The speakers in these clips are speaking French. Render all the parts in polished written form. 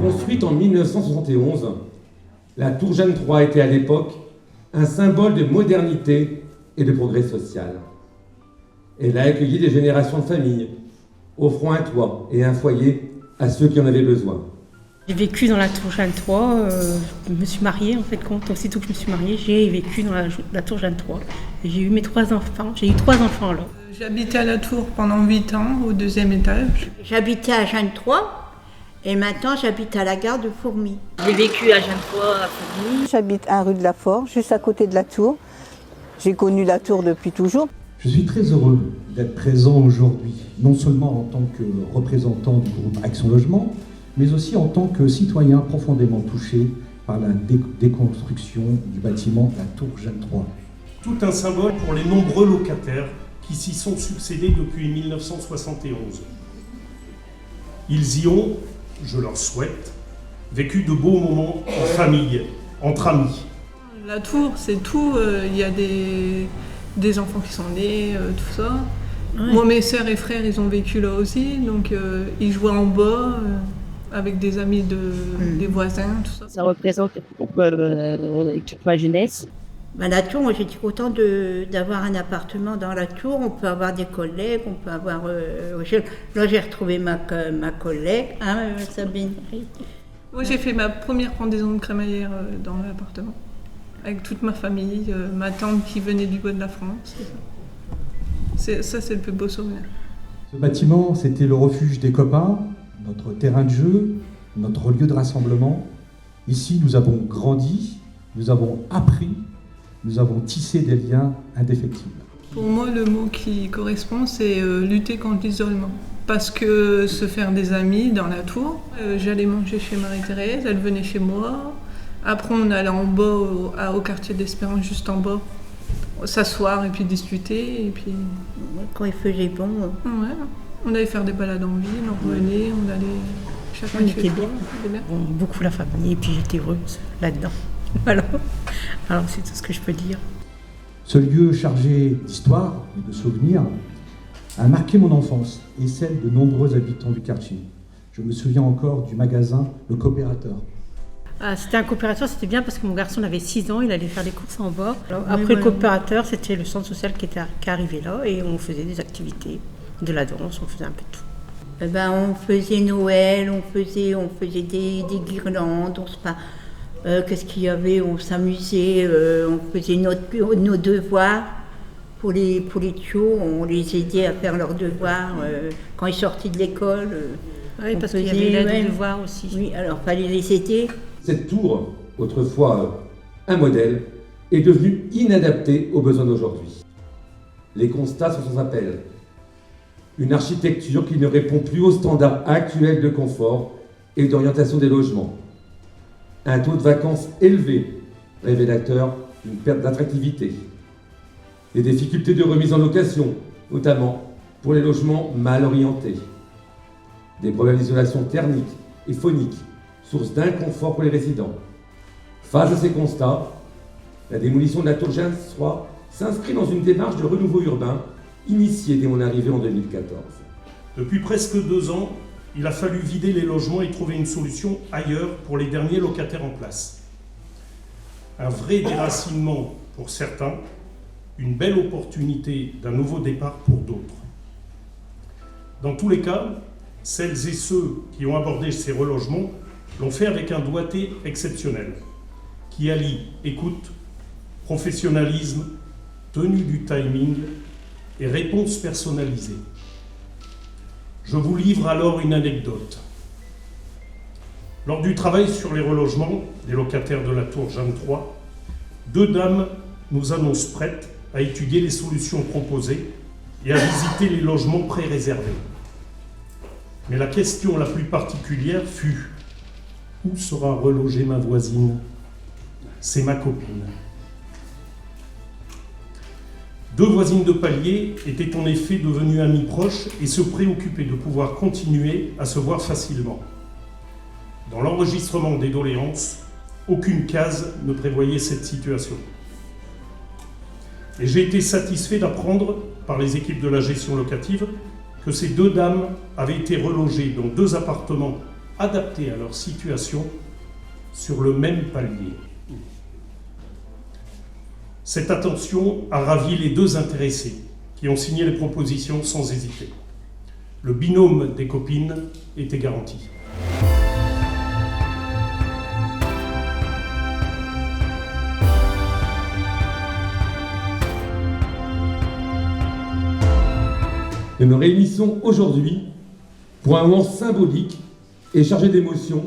Construite en 1971, la tour Jeanne III était à l'époque un symbole de modernité et de progrès social. Elle a accueilli des générations de familles, offrant un toit et un foyer à ceux qui en avaient besoin. J'ai vécu dans la tour Jeanne III, je me suis mariée en fait, aussitôt que je me suis mariée, j'ai vécu dans la tour Jeanne III. J'ai eu mes 3 enfants, j'ai eu 3 enfants là. J'habitais à la tour pendant 8 ans, au 2e étage. J'habitais à Jeanne III et maintenant j'habite à la gare de Fourmies. J'ai vécu à Jeanne III, à Fourmies. J'habite à rue de la Forge, juste à côté de la tour. J'ai connu la tour depuis toujours. Je suis très heureux d'être présent aujourd'hui, non seulement en tant que représentant du groupe Action Logement, mais aussi en tant que citoyen profondément touché par la déconstruction du bâtiment de la tour Jeanne III. Tout un symbole pour les nombreux locataires qui s'y sont succédés depuis 1971. Ils y ont, je leur souhaite, vécu de beaux moments en famille, entre amis. La tour, c'est tout. Il y a des enfants qui sont nés, tout ça. Ouais. Moi, mes sœurs et frères, ils ont vécu là aussi. Donc, ils jouaient en bas avec des amis des voisins, tout ça. Ça représente toute ma jeunesse. La tour, moi j'étais contente d'avoir un appartement dans la tour. On peut avoir des collègues, on peut avoir... là j'ai retrouvé ma collègue, hein, Sabine. Moi j'ai fait ma première pendaison de crémaillère dans l'appartement. Avec toute ma famille, ma tante qui venait du bois de la France. C'est le plus beau souvenir. Ce bâtiment, c'était le refuge des copains, notre terrain de jeu, notre lieu de rassemblement. Ici, nous avons grandi, nous avons appris, nous avons tissé des liens indéfectibles. Pour moi, le mot qui correspond, c'est lutter contre l'isolement. Parce que se faire des amis dans la tour, j'allais manger chez Marie-Thérèse, elle venait chez moi. Après, on allait en bas, au quartier d'Espérance, juste en bas, s'asseoir et puis discuter. Et puis... Quand il faisait bon. Ouais. On allait faire des balades en ville, on revenait, on allait... Chacun on était bien. Bon, beaucoup la famille, et puis j'étais heureuse là-dedans. Voilà. Alors c'est tout ce que je peux dire. Ce lieu chargé d'histoire et de souvenirs a marqué mon enfance et celle de nombreux habitants du quartier. Je me souviens encore du magasin Le Coopérateur. C'était un coopérateur, c'était bien parce que mon garçon avait 6 ans, il allait faire des courses en bas. Alors, après le coopérateur, c'était le centre social qui arrivait là et on faisait des activités, de la danse, on faisait un peu de tout. On faisait Noël, on faisait des guirlandes, qu'est-ce qu'il y avait, on s'amusait, on faisait nos devoirs pour les tuyaux, on les aidait à faire leurs devoirs quand ils sortaient de l'école. Oui, parce qu'il y avait l'aide de devoirs aussi. Oui, alors il fallait les aider. Cette tour, autrefois un modèle, est devenue inadaptée aux besoins d'aujourd'hui. Les constats sont sans appel. Une architecture qui ne répond plus aux standards actuels de confort et d'orientation des logements. Un taux de vacances élevé, révélateur d'une perte d'attractivité. Des difficultés de remise en location, notamment pour les logements mal orientés. Des problèmes d'isolation thermique et phonique, source d'inconfort pour les résidents. Face à ces constats, la démolition de la tour Jeanne III s'inscrit dans une démarche de renouveau urbain initiée dès mon arrivée en 2014. Depuis presque 2 ans, il a fallu vider les logements et trouver une solution ailleurs pour les derniers locataires en place. Un vrai déracinement pour certains, une belle opportunité d'un nouveau départ pour d'autres. Dans tous les cas, celles et ceux qui ont abordé ces relogements l'ont fait avec un doigté exceptionnel, qui allie écoute, professionnalisme, tenue du timing et réponse personnalisée. Je vous livre alors une anecdote. Lors du travail sur les relogements des locataires de la tour Jeanne III, 2 dames nous annoncent prêtes à étudier les solutions proposées et à visiter les logements pré-réservés. Mais la question la plus particulière fut « Où sera relogée ma voisine ? C'est ma copine. » 2 voisines de palier étaient en effet devenues amies proches et se préoccupaient de pouvoir continuer à se voir facilement. Dans l'enregistrement des doléances, aucune case ne prévoyait cette situation. Et j'ai été satisfait d'apprendre par les équipes de la gestion locative que ces 2 dames avaient été relogées dans 2 appartements adaptées à leur situation sur le même palier. Cette attention a ravi les deux intéressés qui ont signé les propositions sans hésiter. Le binôme des copines était garanti. Nous nous réunissons aujourd'hui pour un moment symbolique et chargé d'émotion,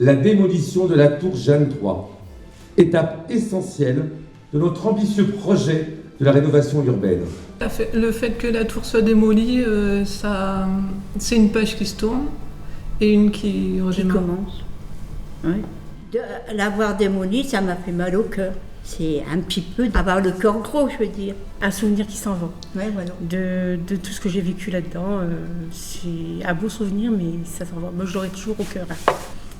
la démolition de la tour Jeanne III, étape essentielle de notre ambitieux projet de la rénovation urbaine. Le fait que la tour soit démolie, c'est une page qui se tourne et une qui redémarre. Qui commence. Oui. De l'avoir démolie, ça m'a fait mal au cœur. C'est un petit peu d'avoir le cœur gros, je veux dire. Un souvenir qui s'en va. Ouais, voilà. De tout ce que j'ai vécu là-dedans. C'est un beau souvenir, mais ça s'en va. Moi, je l'aurai toujours au cœur.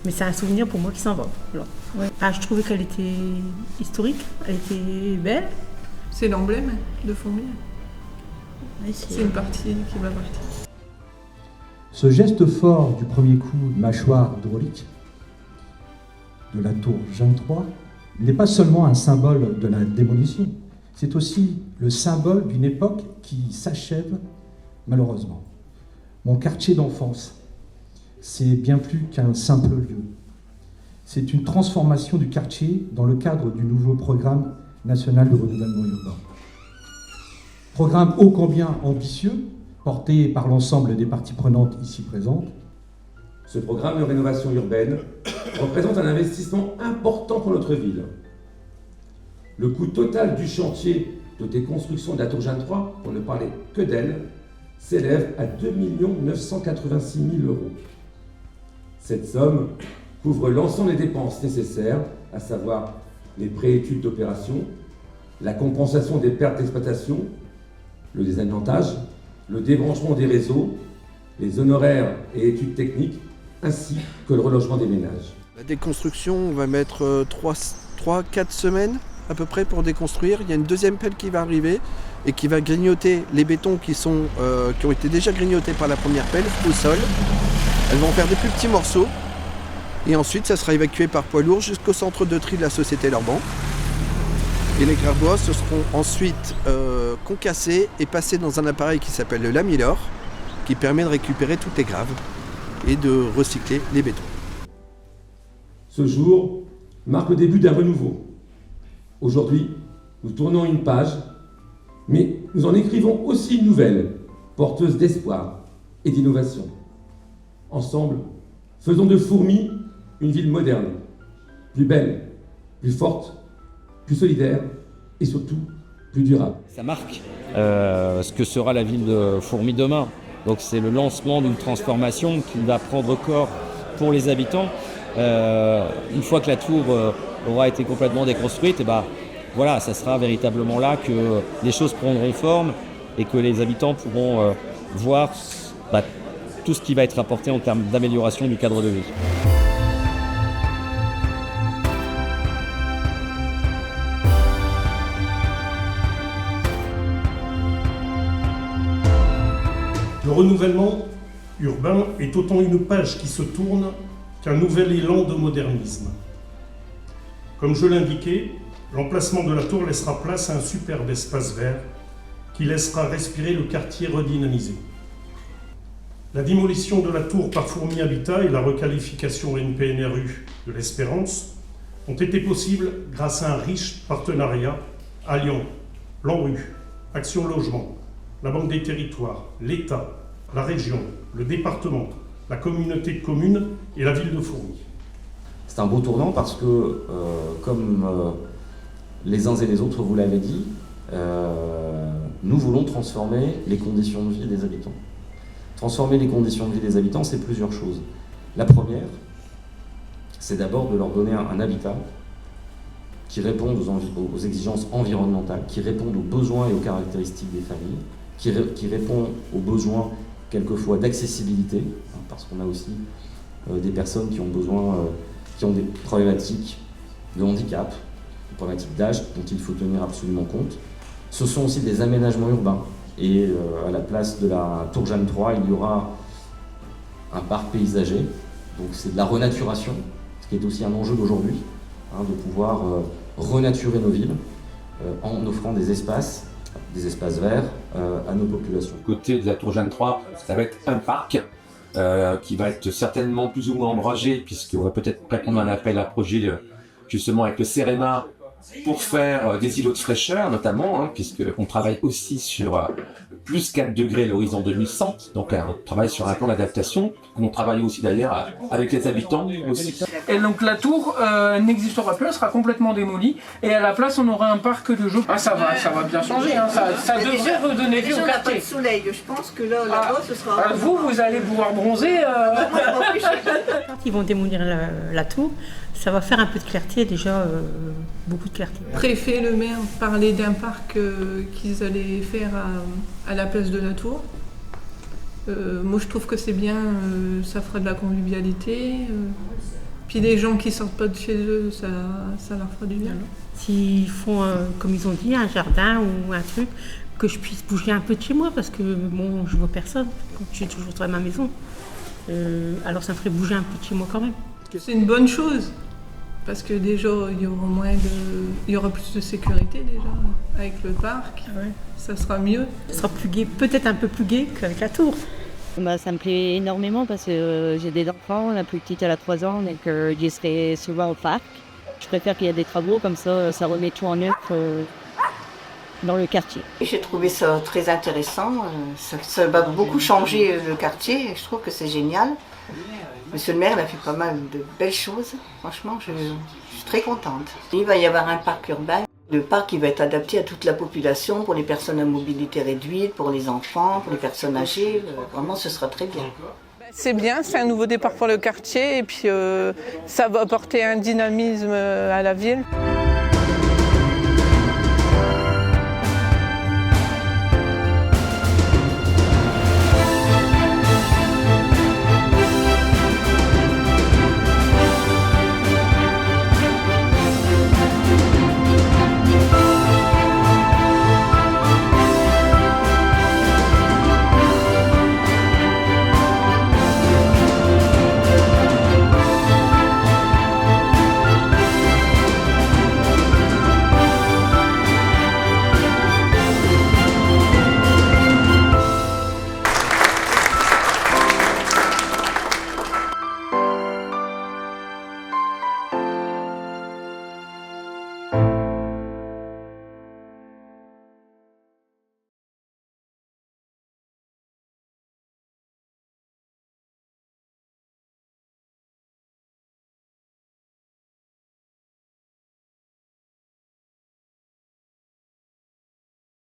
Mais c'est un souvenir pour moi qui s'en va. Ouais. Je trouvais qu'elle était historique, elle était belle. C'est l'emblème de Fourmi. Ouais, c'est une partie qui va partir. Ce geste fort du premier coup de mâchoire hydraulique de la tour Jeanne III n'est pas seulement un symbole de la démolition, c'est aussi le symbole d'une époque qui s'achève malheureusement. Mon quartier d'enfance, c'est bien plus qu'un simple lieu. C'est une transformation du quartier dans le cadre du nouveau programme national de renouvellement urbain. Programme ô combien ambitieux, porté par l'ensemble des parties prenantes ici présentes. Ce programme de rénovation urbaine représente un investissement important pour notre ville. Le coût total du chantier de déconstruction de la tour Jeanne III, pour ne parler que d'elle, s'élève à 2 986 000 €. Cette somme couvre l'ensemble des dépenses nécessaires, à savoir les préétudes d'opération, la compensation des pertes d'exploitation, le désamiantage, le débranchement des réseaux, les honoraires et études techniques, ainsi que le relogement des ménages. La déconstruction, on va mettre 3-4 semaines à peu près pour déconstruire. Il y a une deuxième pelle qui va arriver et qui va grignoter les bétons qui ont été déjà grignotés par la première pelle au sol. Elles vont faire des plus petits morceaux et ensuite ça sera évacué par poids lourd jusqu'au centre de tri de la société Lorban. Et les graves-bois se seront ensuite concassés et passés dans un appareil qui s'appelle le lamilor, qui permet de récupérer toutes les graves et de recycler les bétons. Ce jour marque le début d'un renouveau. Aujourd'hui, nous tournons une page, mais nous en écrivons aussi une nouvelle, porteuse d'espoir et d'innovation. Ensemble, faisons de Fourmi une ville moderne, plus belle, plus forte, plus solidaire et surtout plus durable. Ça marque ce que sera la ville de Fourmi demain. Donc c'est le lancement d'une transformation qui va prendre corps pour les habitants. Une fois que la tour aura été complètement déconstruite, voilà, ça sera véritablement là que les choses prendront forme et que les habitants pourront voir tout ce qui va être apporté en termes d'amélioration du cadre de vie. Le renouvellement urbain est autant une page qui se tourne qu'un nouvel élan de modernisme. Comme je l'indiquais, l'emplacement de la tour laissera place à un superbe espace vert qui laissera respirer le quartier redynamisé. La démolition de la tour par Fourmi Habitat et la requalification NPNRU de l'Espérance ont été possibles grâce à un riche partenariat alliant l'ANRU, Action Logement, la Banque des Territoires, l'État, la région, le département, la communauté de communes et la ville de Fourmi. C'est un beau tournant parce que, comme les uns et les autres vous l'avez dit, nous voulons transformer les conditions de vie des habitants. Transformer les conditions de vie des habitants, c'est plusieurs choses. La première, c'est d'abord de leur donner un habitat qui réponde aux exigences environnementales, qui réponde aux besoins et aux caractéristiques des familles, qui répond aux besoins quelquefois d'accessibilité, parce qu'on a aussi des personnes qui ont des problématiques de handicap, des problématiques d'âge dont il faut tenir absolument compte. Ce sont aussi des aménagements urbains. Et à la place de la tour Jeanne III, il y aura un parc paysager Donc c'est de la renaturation, ce qui est aussi un enjeu d'aujourd'hui, de pouvoir renaturer nos villes en offrant des espaces verts à nos populations. Côté de la Tour Jeanne 3, ça va être un parc qui va être certainement plus ou moins ombragé, puisqu'on va peut-être répondre à un appel à projet justement avec le CEREMA pour faire des îlots de fraîcheur notamment, puisqu'on travaille aussi sur plus 4 degrés à l'horizon 2100, donc on travaille sur un plan d'adaptation, on travaille aussi d'ailleurs avec les habitants aussi. Et donc la tour n'existera plus, elle sera complètement démolie, et à la place on aura un parc de jeux. Ah ça va bien changer, ça devrait redonner vie au quartier. Pas de soleil, je pense que là-bas ce sera... Vous allez pouvoir bronzer. Quand ils vont démolir la tour, ça va faire un peu de clarté, déjà beaucoup de clarté. Le préfet, le maire parlaient d'un parc qu'ils allaient faire à la place de la tour. Moi je trouve que c'est bien, ça fera de la convivialité. Puis les gens qui sortent pas de chez eux, ça leur fera du bien. S'ils font, comme ils ont dit, un jardin ou un truc, que je puisse bouger un peu de chez moi, parce que bon, je vois personne, quand je suis toujours dans ma maison. Alors ça me ferait bouger un peu de chez moi quand même. C'est une bonne chose, parce que déjà il y aura plus de sécurité déjà avec le parc, ça sera mieux. Ça sera plus gai, peut-être un peu plus gai qu'avec la tour. Ça me plaît énormément parce que j'ai des enfants, la plus petite elle a 3 ans, donc j'y serai souvent au parc. Je préfère qu'il y ait des travaux, comme ça remet tout en neuf dans le quartier. J'ai trouvé ça très intéressant, ça va beaucoup changer le quartier, je trouve que c'est génial. Monsieur le maire il a fait pas mal de belles choses, franchement je suis très contente. Il va y avoir un parc urbain. Le parc il va être adapté à toute la population, pour les personnes à mobilité réduite, pour les enfants, pour les personnes âgées. Vraiment, ce sera très bien. C'est bien, c'est un nouveau départ pour le quartier et puis ça va apporter un dynamisme à la ville.